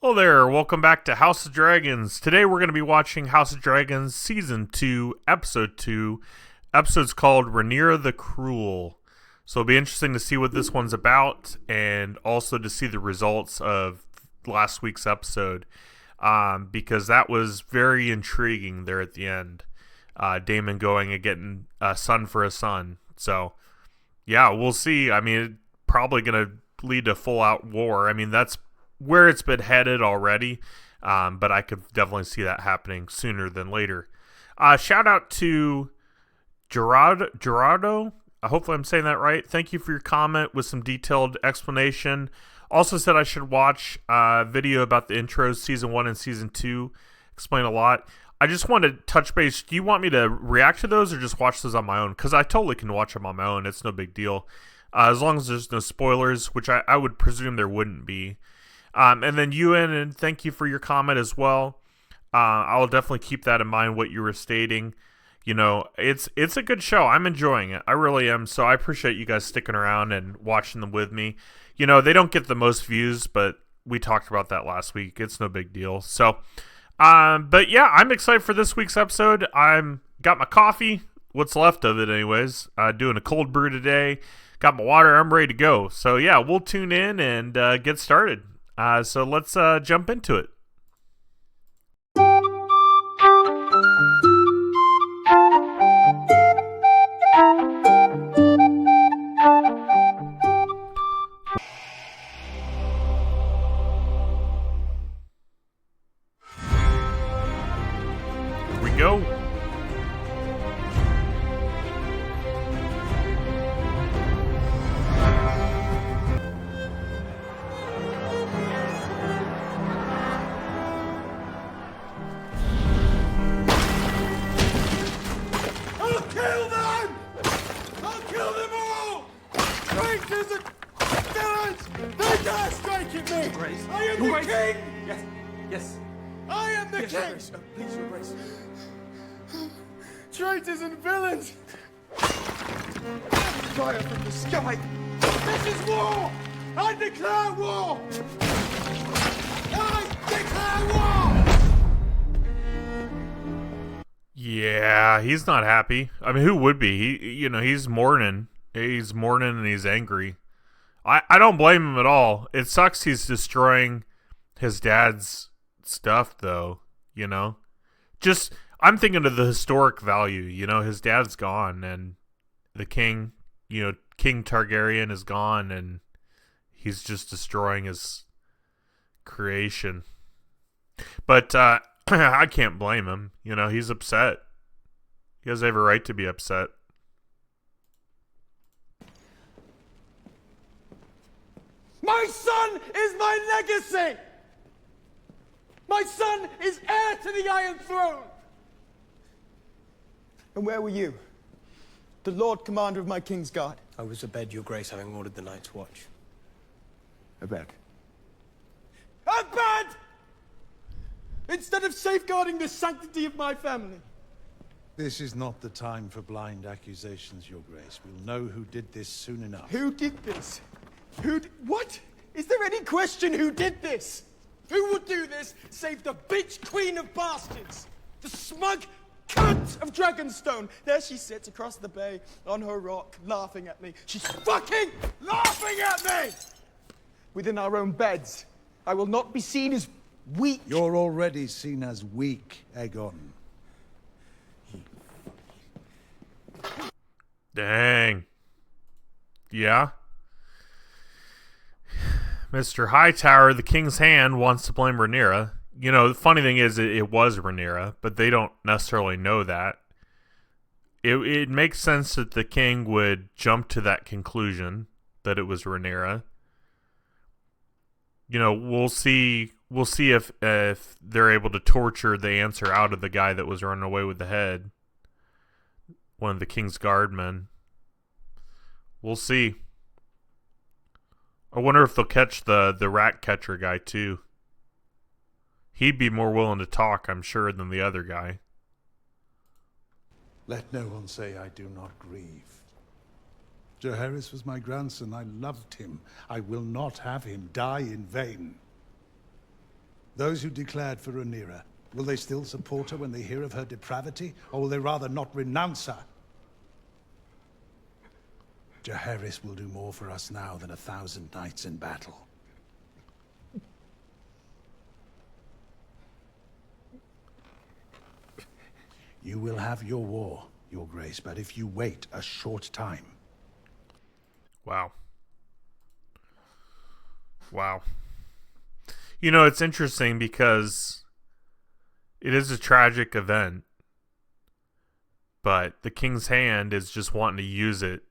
Hello there, welcome back to House of Dragons. Today we're going to be watching House of Dragons Season 2, Episode 2. Episode's called Rhaenyra the Cruel. So it'll be interesting to see what this one's about and also to see the results of last week's episode. Because that was very intriguing there at the end. Daemon going and getting a son for a son. So, yeah, we'll see. I mean, it's probably going to lead to full-out war. I mean, that's where it's been headed already, but I could definitely see that happening sooner than later. Shout out to Gerardo. Hopefully I'm saying that right. Thank you for your comment with some detailed explanation. Also said I should watch a video about the intros, Season 1 and Season 2. Explain a lot. I just want to touch base. Do you want me to react to those or just watch those on my own? Because I totally can watch them on my own. It's no big deal. As long as there's no spoilers, which I would presume there wouldn't be. And then Ewan, and thank you for your comment as well. I'll definitely keep that in mind, what you were stating. You know, it's a good show. I'm enjoying it. I really am. So I appreciate you guys sticking around and watching them with me. You know, they don't get the most views, but we talked about that last week. It's no big deal. So, but yeah, I'm excited for this week's episode. Got my coffee, what's left of it anyways. Doing a cold brew today. Got my water. I'm ready to go. So yeah, we'll tune in and get started. So let's jump into it. Here we go. Grace. I am the king! Yes, yes. I am the Yes, king! Grace. Please, Your Grace. Traitors and villains! Fire from the sky. This is war! I declare war! I declare war! Yeah, he's not happy. I mean, who would be? He's mourning. He's mourning and he's angry. I don't blame him at all. It sucks he's destroying his dad's stuff, though, you know? Just, I'm thinking of the historic value, you know? His dad's gone, and the king, King Targaryen is gone, and he's just destroying his creation. But I can't blame him. You know, he's upset. He has every right to be upset. My son is my legacy! My son is heir to the Iron Throne! And where were you? The Lord Commander of my King's Guard. I was abed, Your Grace, having ordered the Night's Watch. Abed. Abed! Instead of safeguarding the sanctity of my family. This is not the time for blind accusations, Your Grace. We'll know who did this soon enough. Who did this? What? Is there any question who did this? Who would do this save the bitch queen of bastards? The smug cunt of Dragonstone. There she sits across the bay on her rock, laughing at me. She's fucking laughing at me! Within our own beds. I will not be seen as weak. You're already seen as weak, Aegon. Dang. Yeah? Mr. Hightower, the King's Hand, wants to blame Rhaenyra. You know, the funny thing is it was Rhaenyra, but they don't necessarily know that. It makes sense that the king would jump to that conclusion that it was Rhaenyra. You know, we'll see if they're able to torture the answer out of the guy that was running away with the head. One of the King's Guardmen. We'll see. I wonder if they'll catch the rat catcher guy too. He'd be more willing to talk, I'm sure, than the other guy. Let no one say I do not grieve. Jaehaerys was my grandson. I loved him. I will not have him die in vain. Those who declared for Rhaenyra, will they still support her when they hear of her depravity, or will they rather not renounce her? Jaehaerys will do more for us now than 1,000 knights in battle. You will have your war, Your Grace, but if you wait a short time... Wow. Wow. You know, it's interesting because it is a tragic event, but the King's Hand is just wanting to use it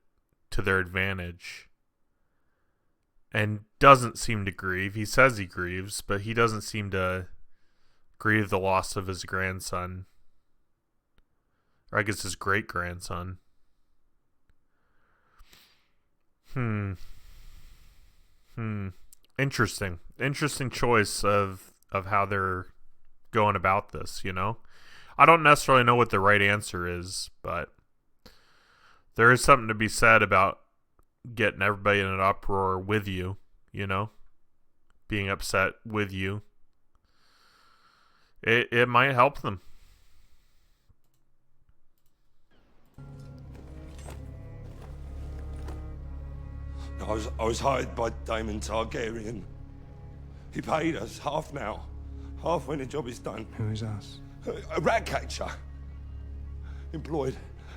to their advantage and doesn't seem to grieve. He says he grieves, but he doesn't seem to grieve the loss of his grandson. Or I guess his great-grandson. Interesting choice of how they're going about this, you know? I don't necessarily know what the right answer is, but there is something to be said about getting everybody in an uproar with you, you know? Being upset with you. It might help them. I was hired by Daemon Targaryen. He paid us half now, half when the job is done. Who is us? A rat catcher. Employed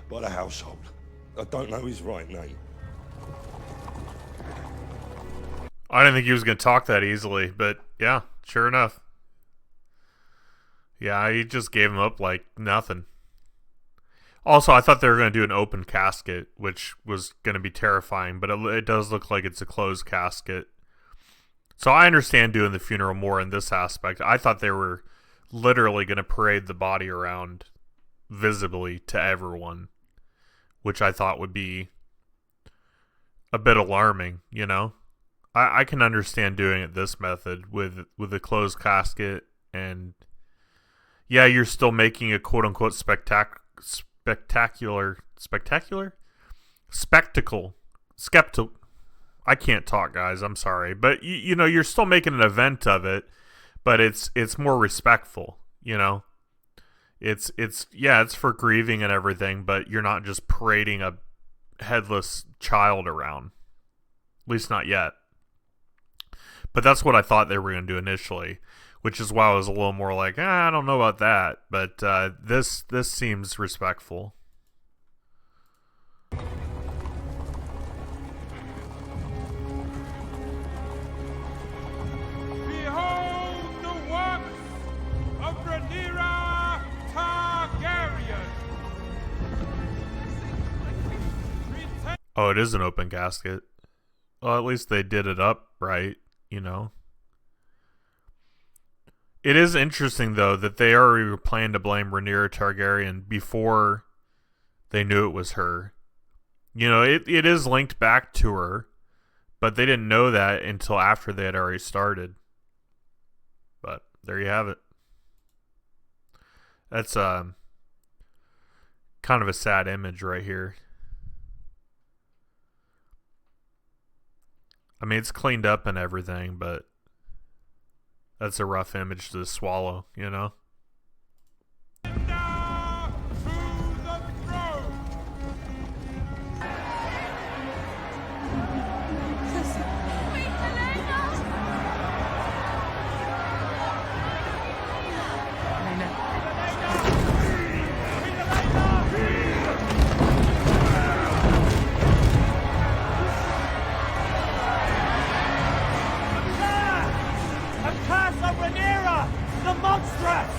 by the household. I don't know his right name. I didn't think he was going to talk that easily, but yeah, sure enough. Yeah, he just gave him up like nothing. Also, I thought they were going to do an open casket, which was going to be terrifying, but it does look like it's a closed casket. So I understand doing the funeral more in this aspect. I thought they were literally going to parade the body around visibly to everyone, which I thought would be a bit alarming, you know? I can understand doing it this method with a closed casket, and yeah, you're still making a quote-unquote spectacle. I can't talk, guys. I'm sorry, but you know, you're still making an event of it, but it's more respectful. You know, it's for grieving and everything, but you're not just parading a headless child around. At least not yet. But that's what I thought they were going to do initially, which is why I was a little more like, I don't know about that. But this seems respectful. Behold the works of Rhaenyra Targaryen. Oh, it is an open casket. Well, at least they did it up right, you know. It is interesting, though, that they already were planning to blame Rhaenyra Targaryen before they knew it was her. You know, it is linked back to her, but they didn't know that until after they had already started. But there you have it. That's kind of a sad image right here. I mean, it's cleaned up and everything, but that's a rough image to swallow, you know? Now to the throne. Rhaenyra, the monstrous!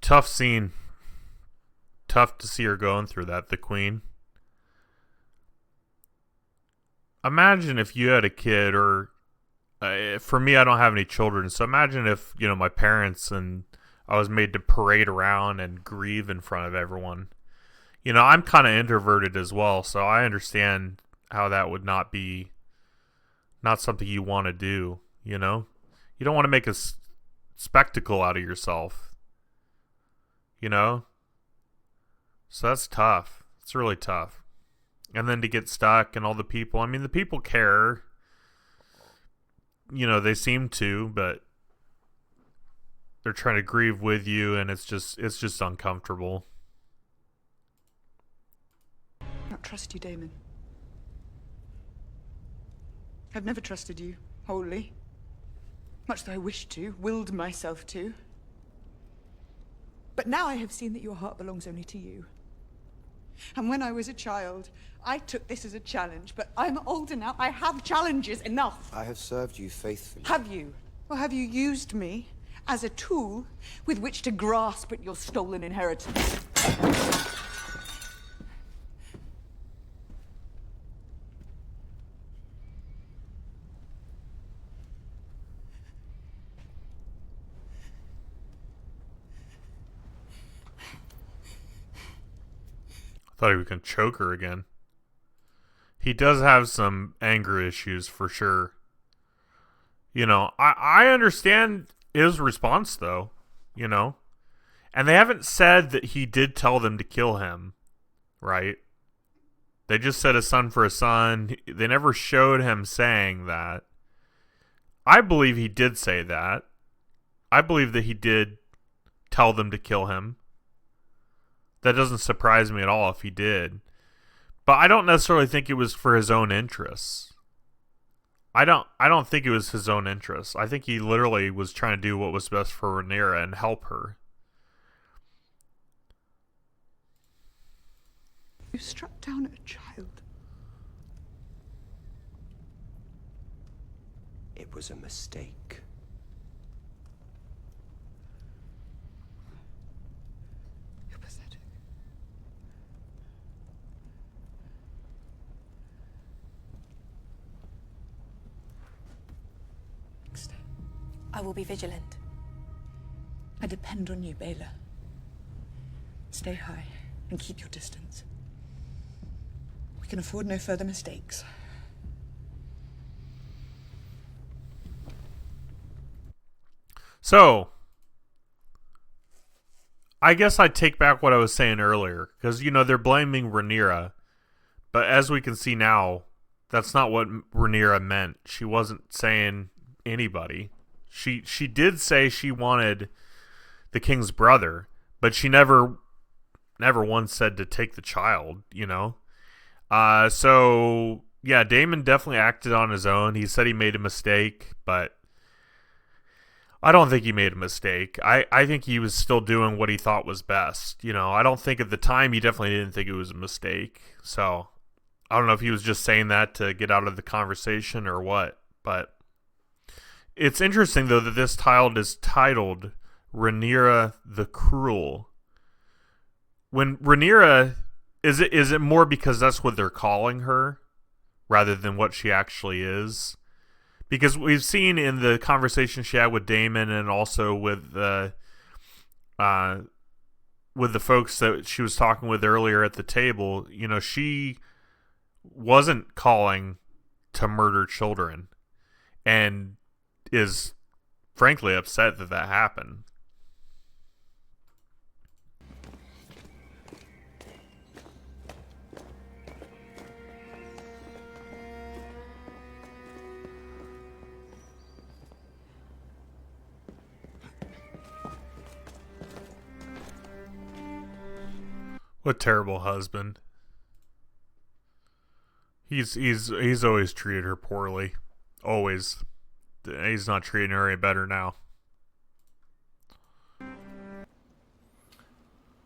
Tough scene. Tough to see her going through that, the queen. Imagine if you had a kid, or for me, I don't have any children, so imagine if, you know, my parents and I was made to parade around and grieve in front of everyone. You know, I'm kind of introverted as well, so I understand how that would not something you want to do, you know? You don't want to make a spectacle out of yourself, you know? So that's tough. It's really tough. And then to get stuck and all the people. I mean, the people care. You know, they seem to, but they're trying to grieve with you, and it's just uncomfortable. I don't trust you, Damon. I've never trusted you wholly. Much though I wished to, willed myself to. But now I have seen that your heart belongs only to you. And when I was a child, I took this as a challenge, but I'm older now. I have challenges enough. I have served you faithfully. Have you? Or have you used me as a tool with which to grasp at your stolen inheritance? I thought he was going to choke her again. He does have some anger issues for sure. You know, I understand his response though, you know. And they haven't said that he did tell them to kill him, right? They just said a son for a son. They never showed him saying that. I believe he did say that. I believe that he did tell them to kill him. That doesn't surprise me at all if he did. But I don't necessarily think it was for his own interests. I don't think it was his own interests. I think he literally was trying to do what was best for Rhaenyra and help her. You struck down a child. It was a mistake. You're pathetic. I will be vigilant. I depend on you, Baela. Stay high and keep your distance. We can afford no further mistakes. So, I guess I take back what I was saying earlier, because, you know, they're blaming Rhaenyra, but as we can see now, that's not what Rhaenyra meant. She wasn't saying anybody. She did say she wanted the king's brother, but she never once said to take the child, you know? So, yeah, Daemon definitely acted on his own. He said he made a mistake, but I don't think he made a mistake. I think he was still doing what he thought was best. You know, I don't think at the time he definitely didn't think it was a mistake. So, I don't know if he was just saying that to get out of the conversation or what, but it's interesting, though, that this child is titled Rhaenyra the Cruel. When Rhaenyra, is it more because that's what they're calling her rather than what she actually is? Because we've seen in the conversation she had with Daemon and also with the folks that she was talking with earlier at the table, you know, she wasn't calling to murder children and is frankly upset that that happened. What a terrible husband. He's always treated her poorly. Always. He's not treating her any better now.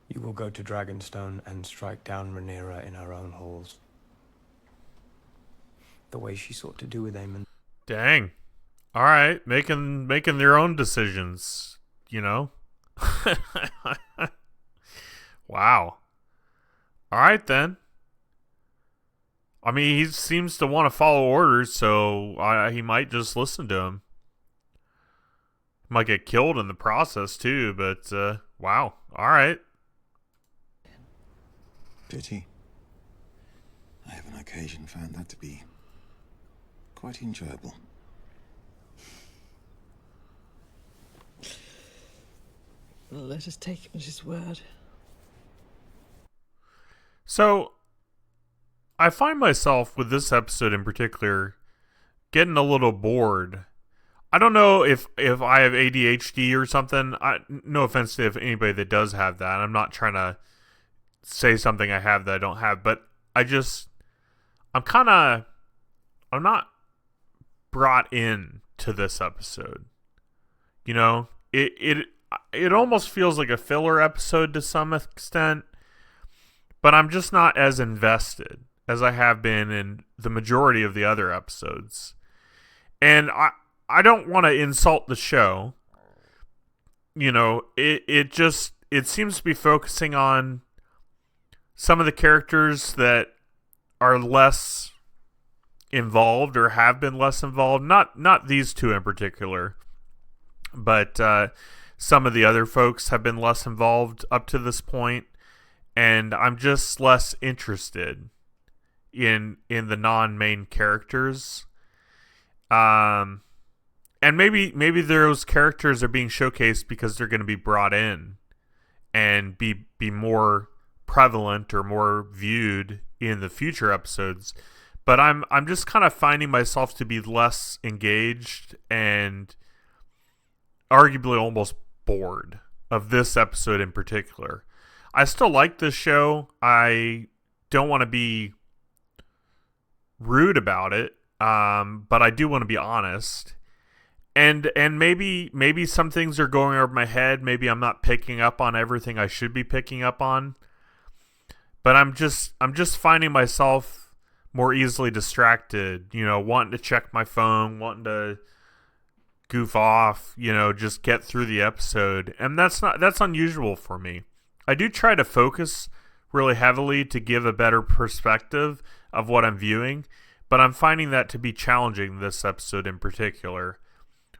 You will go to Dragonstone and strike down Rhaenyra in her own halls. The way she sought to do with Aemon. Dang. All right, making their own decisions, you know? Wow. All right, then. I mean, he seems to want to follow orders, so he might just listen to him. Might get killed in the process, too, but, wow. All right. Pity. I have on occasion found that to be quite enjoyable. Well, let us take him at his word. So, I find myself with this episode in particular getting a little bored. I don't know if I have ADHD or something. No offense to anybody that does have that. I'm not trying to say something I have that I don't have, but I'm not brought in to this episode. You know, it almost feels like a filler episode to some extent, but I'm just not as invested as I have been in the majority of the other episodes. And I don't want to insult the show. You know, it seems to be focusing on some of the characters that are less involved or have been less involved. Not these two in particular, but some of the other folks have been less involved up to this point, and I'm just less interested in the non-main characters. And maybe those characters are being showcased because they're going to be brought in and be more prevalent or more viewed in the future episodes. But I'm just kind of finding myself to be less engaged and arguably almost bored of this episode in particular. I still like this show. I don't want to be rude about it, but I do want to be honest. And maybe some things are going over my head. Maybe I'm not picking up on everything I should be picking up on. But I'm just finding myself more easily distracted, you know, wanting to check my phone, wanting to goof off, you know, just get through the episode. And that's unusual for me. I do try to focus really heavily to give a better perspective of what I'm viewing, but I'm finding that to be challenging this episode in particular,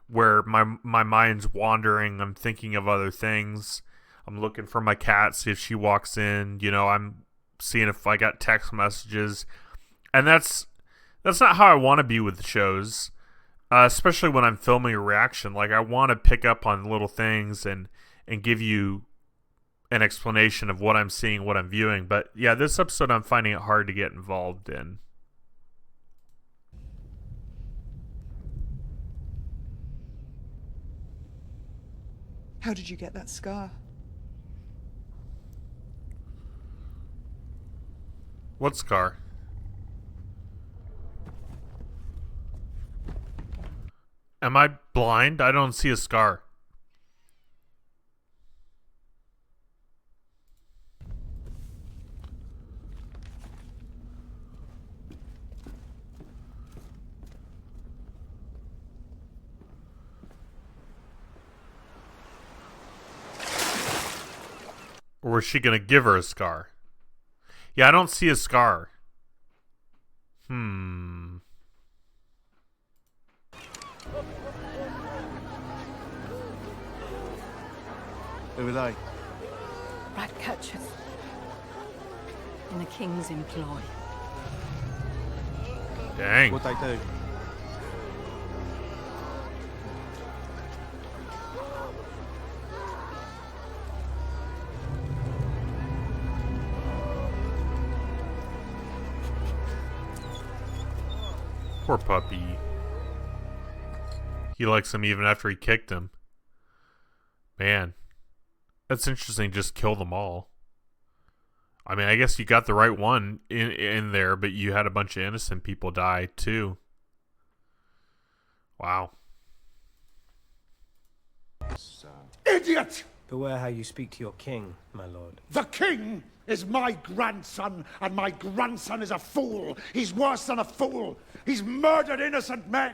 where my mind's wandering. I'm thinking of other things. I'm looking for my cat, see if she walks in. You know, I'm seeing if I got text messages. And that's not how I want to be with the shows, especially when I'm filming a reaction. Like, I want to pick up on little things and give you an explanation of what I'm seeing, what I'm viewing. But yeah, this episode I'm finding it hard to get involved in. How did you get that scar? What scar? Am I blind? I don't see a scar. Or was she going to give her a scar? Yeah, I don't see a scar. Who are they? Rat catchers. In the king's employ. Dang. What they do? Poor puppy. He likes him even after he kicked him. Man, that's interesting. Just kill them all. I mean, I guess you got the right one in there, but you had a bunch of innocent people die too. Wow. Idiot! Beware how you speak to your king, my lord. The king is my grandson, and my grandson is a fool. He's worse than a fool. He's murdered innocent men.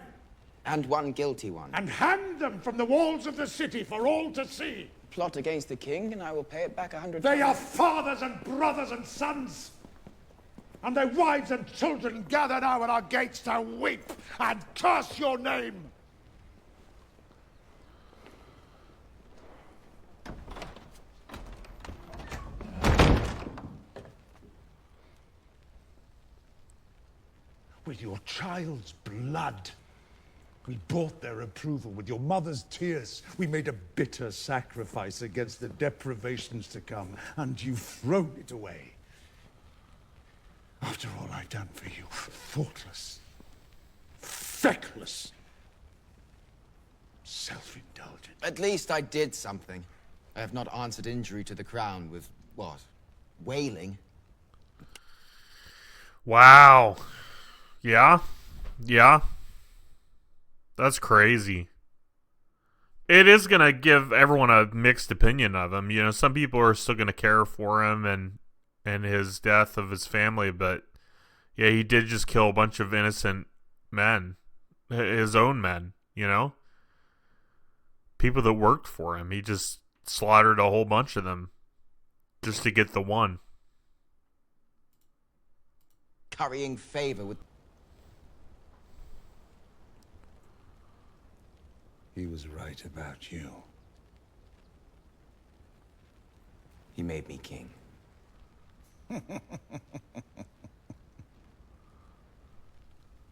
And one guilty one. And hanged them from the walls of the city for all to see. Plot against the king, and I will pay it back 100 They are times. fathers and brothers and sons. And their wives and children gather now at our gates to weep and curse your name. With your child's blood, we bought their approval. With your mother's tears, we made a bitter sacrifice against the deprivations to come, and you've thrown it away. After all I've done for you, thoughtless, feckless, self-indulgent. At least I did something. I have not answered injury to the crown with, what? Wailing? Wow. Yeah. Yeah. That's crazy. It is going to give everyone a mixed opinion of him. You know, some people are still going to care for him and his death of his family, but yeah, he did just kill a bunch of innocent men. His own men, you know? People that worked for him. He just slaughtered a whole bunch of them just to get the one. Currying favor with... He was right about you. He made me king.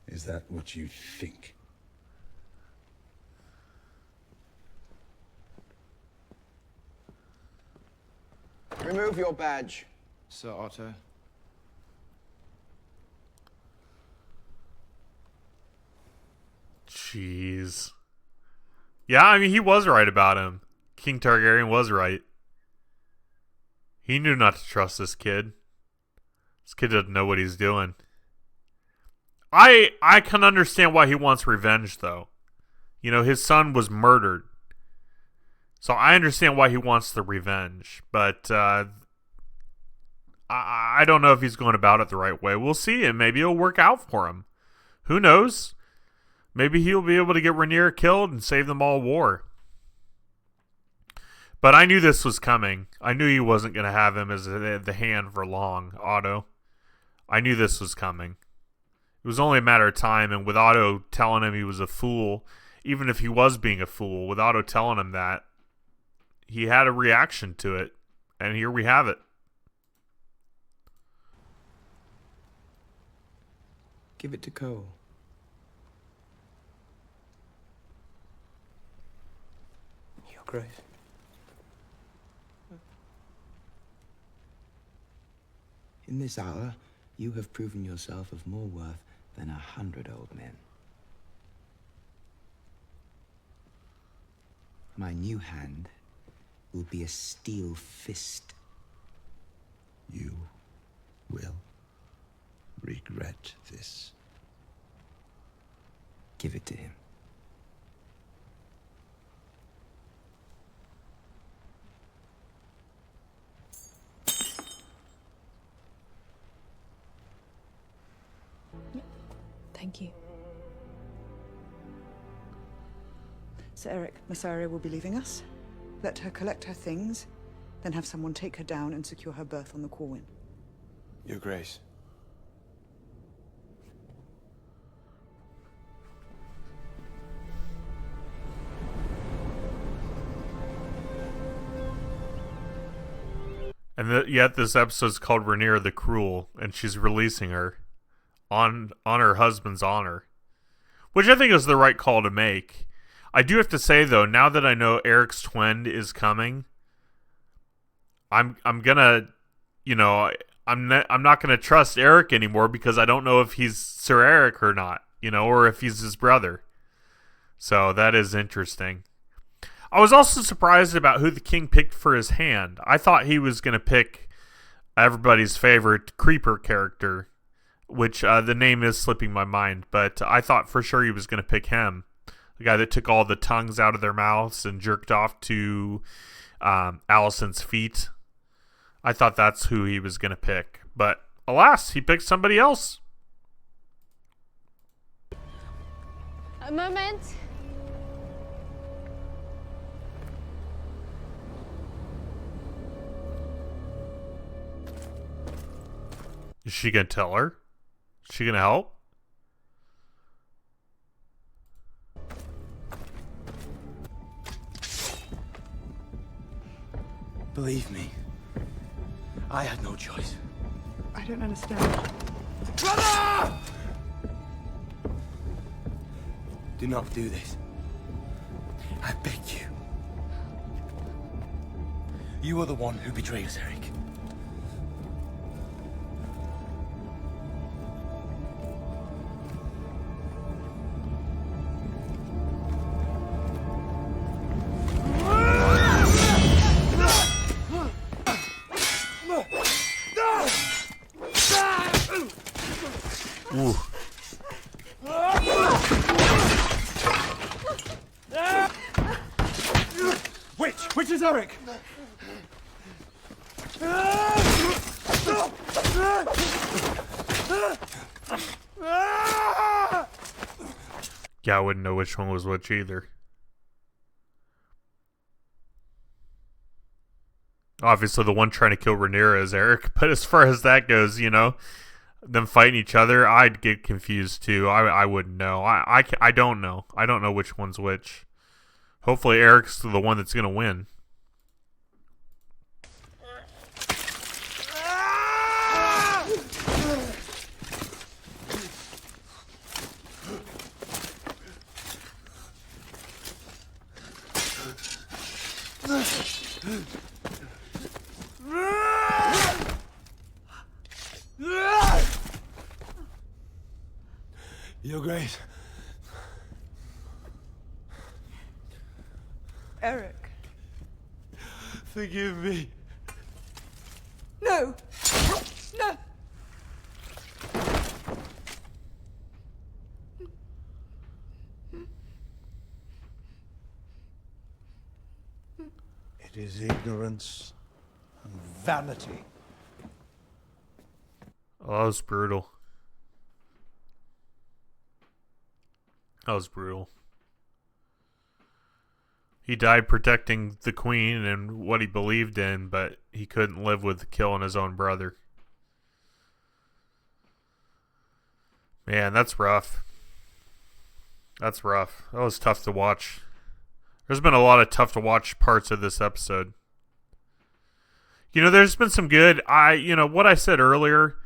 Is that what you think? Remove your badge, Sir Otto. Jeez. Yeah, I mean, he was right about him. King Targaryen was right. He knew not to trust this kid. This kid doesn't know what he's doing. I can understand why he wants revenge, though. You know, his son was murdered. So I understand why he wants the revenge. But I don't know if he's going about it the right way. We'll see, and maybe it'll work out for him. Who knows? Maybe he'll be able to get Rhaenyra killed and save them all war. But I knew this was coming. I knew he wasn't going to have him as the hand for long, Otto. I knew this was coming. It was only a matter of time, and with Otto telling him he was a fool, even if he was being a fool, with Otto telling him that, he had a reaction to it, and here we have it. Give it to Cole. Your Grace. In this hour, you have proven yourself of more worth than 100 old men. My new hand will be a steel fist. You will regret this. Give it to him. Thank you. Sir Eric, Mysaria will be leaving us. Let her collect her things, then have someone take her down and secure her berth on the Corwin. Your Grace. And yet this episode's called Rhaenyra the Cruel, and she's releasing her on her husband's honor, which I think is the right call to make. I do have to say, though, now that I know Eric's twin is coming, I'm gonna, you know, I'm not gonna trust Eric anymore because I don't know if he's Sir Eric or not, you know, or if he's his brother. So that is interesting. I was also surprised about who the king picked for his hand. I thought he was gonna pick everybody's favorite creeper character, which the name is slipping my mind, but I thought for sure he was gonna pick him. The guy that took all the tongues out of their mouths and jerked off to Alicent's feet. I thought that's who he was going to pick. But alas, he picked somebody else. A moment. Is she going to tell her? Is she going to help? Believe me, I had no choice. I don't understand. Brother! Do not do this. I beg you. You are the one who betrayed us, Eric. Ooh. Which is Eric? Yeah, I wouldn't know which one was which either. Obviously, the one trying to kill Rhaenyra is Eric, but as far as that goes, you know, them fighting each other, I'd get confused too. I wouldn't know. I don't know. I don't know which one's which. Hopefully, Eric's the one that's gonna win. Your Grace. Eric. Forgive me. No! No! It is ignorance and vanity. Oh, that was brutal. That was brutal. He died protecting the queen and what he believed in, but he couldn't live with killing his own brother. Man, that's rough. That's rough. That was tough to watch. There's been a lot of tough to watch parts of this episode. You know, there's been some good. What I said earlier,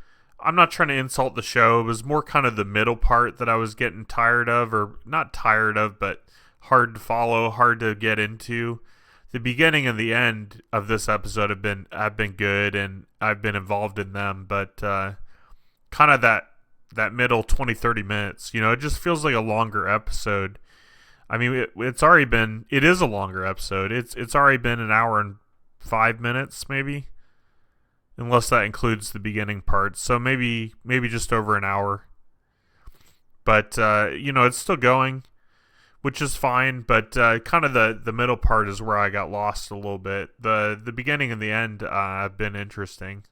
I'm not trying to insult the show. It was more kind of the middle part that I was getting tired of, or not tired of, but hard to follow, hard to get into. The beginning and the end of this episode have been good, and I've been involved in them. But kind of that middle 20-30 minutes, you know, it just feels like a longer episode. I mean, it is a longer episode. It's already been an hour and 5 minutes, maybe, unless that includes the beginning part. So maybe just over an hour. But it's still going, which is fine. But kind of the middle part is where I got lost a little bit. The beginning and the end have been interesting.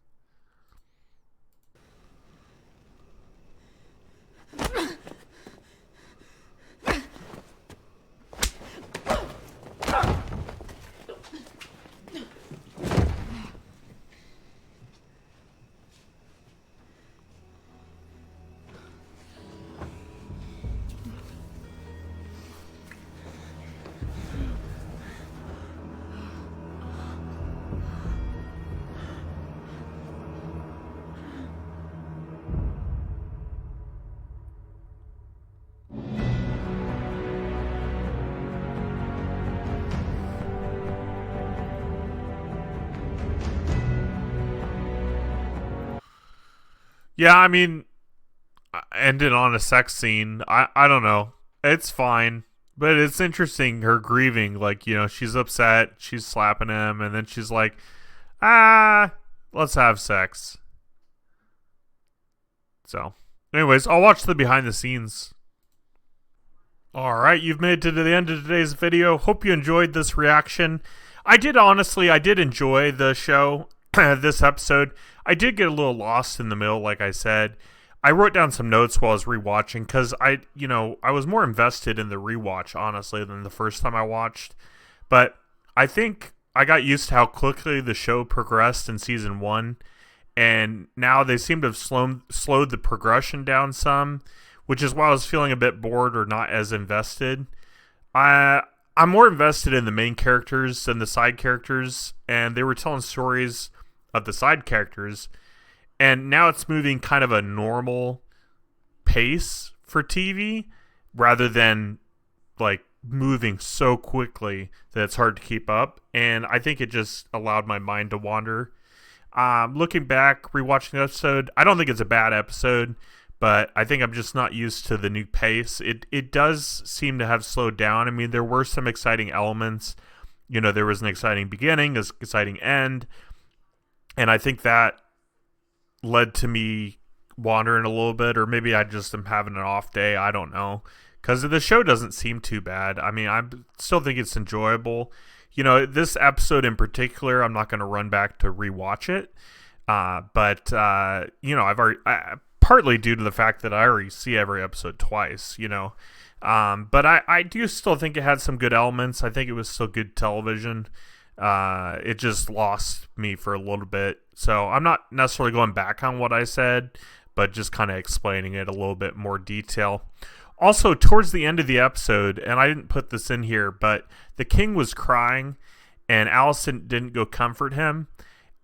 Yeah, I mean, ended on a sex scene. I don't know. It's fine. But it's interesting, her grieving. Like, you know, she's upset. She's slapping him. And then she's like, let's have sex. So, anyways, I'll watch the behind the scenes. Alright, you've made it to the end of today's video. Hope you enjoyed this reaction. I did enjoy the show, this episode. I did get a little lost in the middle, like I said. I wrote down some notes while I was rewatching because I was more invested in the rewatch, honestly, than the first time I watched. But I think I got used to how quickly the show progressed in season 1, and now they seem to have slowed the progression down some, which is why I was feeling a bit bored or not as invested. I'm more invested in the main characters than the side characters, and they were telling stories of the side characters, and now it's moving kind of a normal pace for TV rather than like moving so quickly that it's hard to keep up, and I think it just allowed my mind to wander. Looking back, rewatching the episode, I don't think it's a bad episode, but I think I'm just not used to the new pace. It does seem to have slowed down. I mean, there were some exciting elements. You know, there was an exciting beginning, an exciting end, and I think that led to me wandering a little bit, or maybe I just am having an off day. I don't know, because the show doesn't seem too bad. I mean, I still think it's enjoyable. You know, this episode in particular, I'm not going to run back to rewatch it, but you know, I've already partly due to the fact that I already see every episode twice. You know, but I do still think it had some good elements. I think it was still good television. It just lost me for a little bit. So I'm not necessarily going back on what I said, but just kind of explaining it a little bit more detail. Also, towards the end of the episode, and I didn't put this in here, but the king was crying and Alicent didn't go comfort him.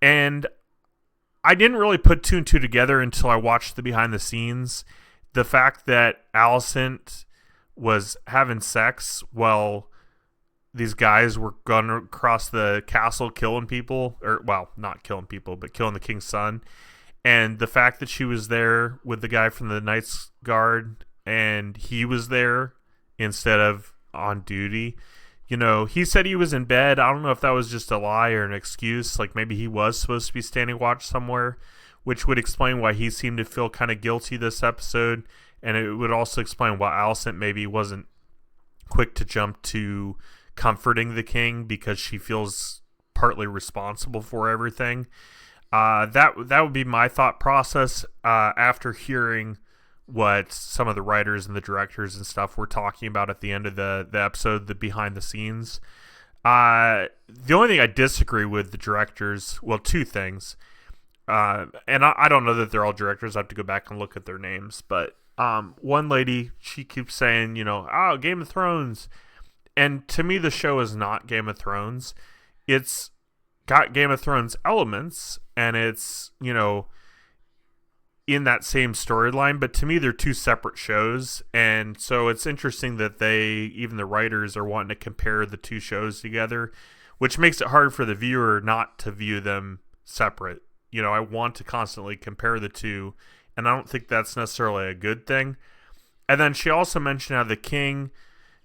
And I didn't really put two and two together until I watched the behind the scenes. The fact that Alicent was having sex while these guys were going across the castle killing people, or, well, not killing people, but killing the king's son. And the fact that she was there with the guy from the Knights Guard and he was there instead of on duty. You know, he said he was in bed. I don't know if that was just a lie or an excuse. Like, maybe he was supposed to be standing watch somewhere, which would explain why he seemed to feel kind of guilty this episode. And it would also explain why Alicent maybe wasn't quick to jump to comforting the king, because she feels partly responsible for everything. That would be my thought process after hearing what some of the writers and the directors and stuff were talking about at the end of the episode, the behind the scenes. The only thing I disagree with the directors, well, two things, and I don't know that they're all directors. I have to go back and look at their names, but one lady, she keeps saying, you know, oh, Game of Thrones. And to me, the show is not Game of Thrones. It's got Game of Thrones elements, and it's, you know, in that same storyline. But to me, they're two separate shows. And so it's interesting that even the writers are wanting to compare the two shows together, which makes it hard for the viewer not to view them separate. You know, I want to constantly compare the two, and I don't think that's necessarily a good thing. And then she also mentioned how the king,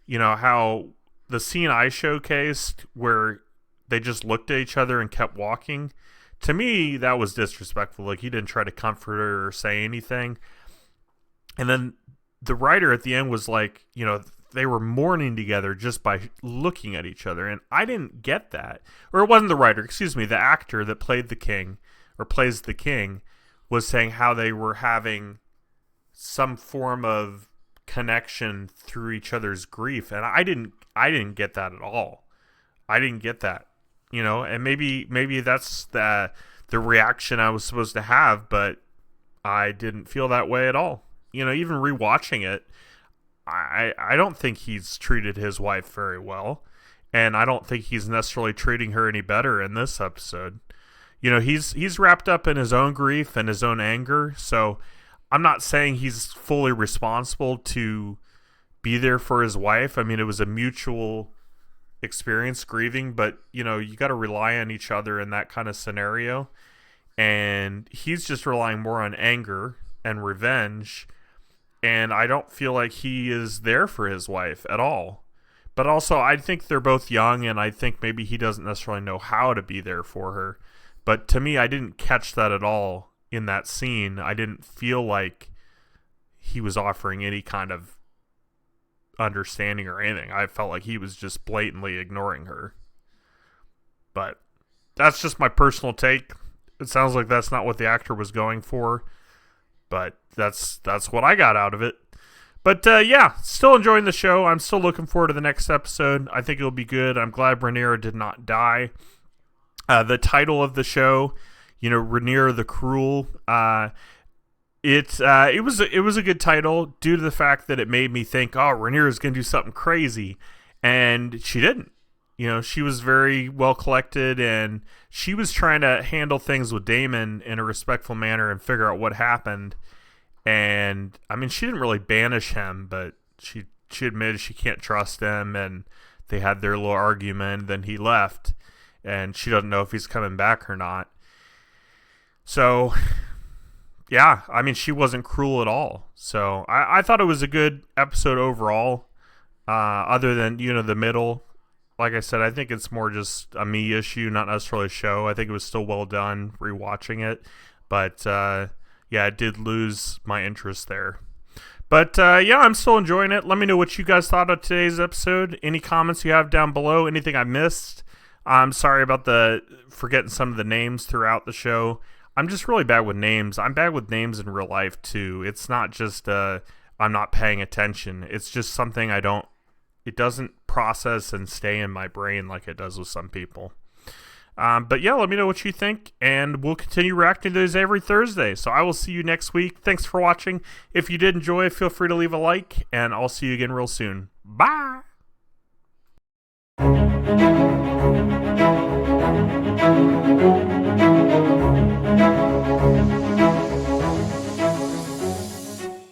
you know, how the scene I showcased where they just looked at each other and kept walking, to me, that was disrespectful. Like, he didn't try to comfort her or say anything. And then the writer at the end was like, you know, they were mourning together just by looking at each other. And I didn't get that. Or it wasn't the writer, excuse me, the actor that played the king, or plays the king, was saying how they were having some form of connection through each other's grief, and I didn't get that at all. I didn't get that, you know, and maybe that's the reaction I was supposed to have, but I didn't feel that way at all. You know, even rewatching it, I don't think he's treated his wife very well, and I don't think he's necessarily treating her any better in this episode. You know, he's wrapped up in his own grief and his own anger, so I'm not saying he's fully responsible to be there for his wife. I mean, it was a mutual experience, grieving, but, you know, you got to rely on each other in that kind of scenario. And he's just relying more on anger and revenge. And I don't feel like he is there for his wife at all. But also, I think they're both young, and I think maybe he doesn't necessarily know how to be there for her. But to me, I didn't catch that at all. In that scene, I didn't feel like he was offering any kind of understanding or anything. I felt like he was just blatantly ignoring her. But that's just my personal take. It sounds like that's not what the actor was going for, but that's what I got out of it. But yeah, still enjoying the show. I'm still looking forward to the next episode. I think it'll be good. I'm glad Rhaenyra did not die. The title of the show, you know, Rhaenyra the Cruel. It was a good title due to the fact that it made me think, oh, Rhaenyra's gonna do something crazy, and she didn't. You know, she was very well collected, and she was trying to handle things with Daemon in a respectful manner and figure out what happened. And I mean, she didn't really banish him, but she admitted she can't trust him, and they had their little argument. Then he left, and she doesn't know if he's coming back or not. So, yeah, I mean, she wasn't cruel at all. So I thought it was a good episode overall, other than, you know, the middle. Like I said, I think it's more just a me issue, not necessarily a show. I think it was still well done rewatching it. But, yeah, it did lose my interest there. But yeah, I'm still enjoying it. Let me know what you guys thought of today's episode. Any comments you have down below, anything I missed. I'm sorry about forgetting some of the names throughout the show. I'm just really bad with names. I'm bad with names in real life too. It's not just I'm not paying attention. It's just something it doesn't process and stay in my brain like it does with some people. But yeah, let me know what you think, and we'll continue reacting to those every Thursday. So I will see you next week. Thanks for watching. If you did enjoy, feel free to leave a like, and I'll see you again real soon. Bye!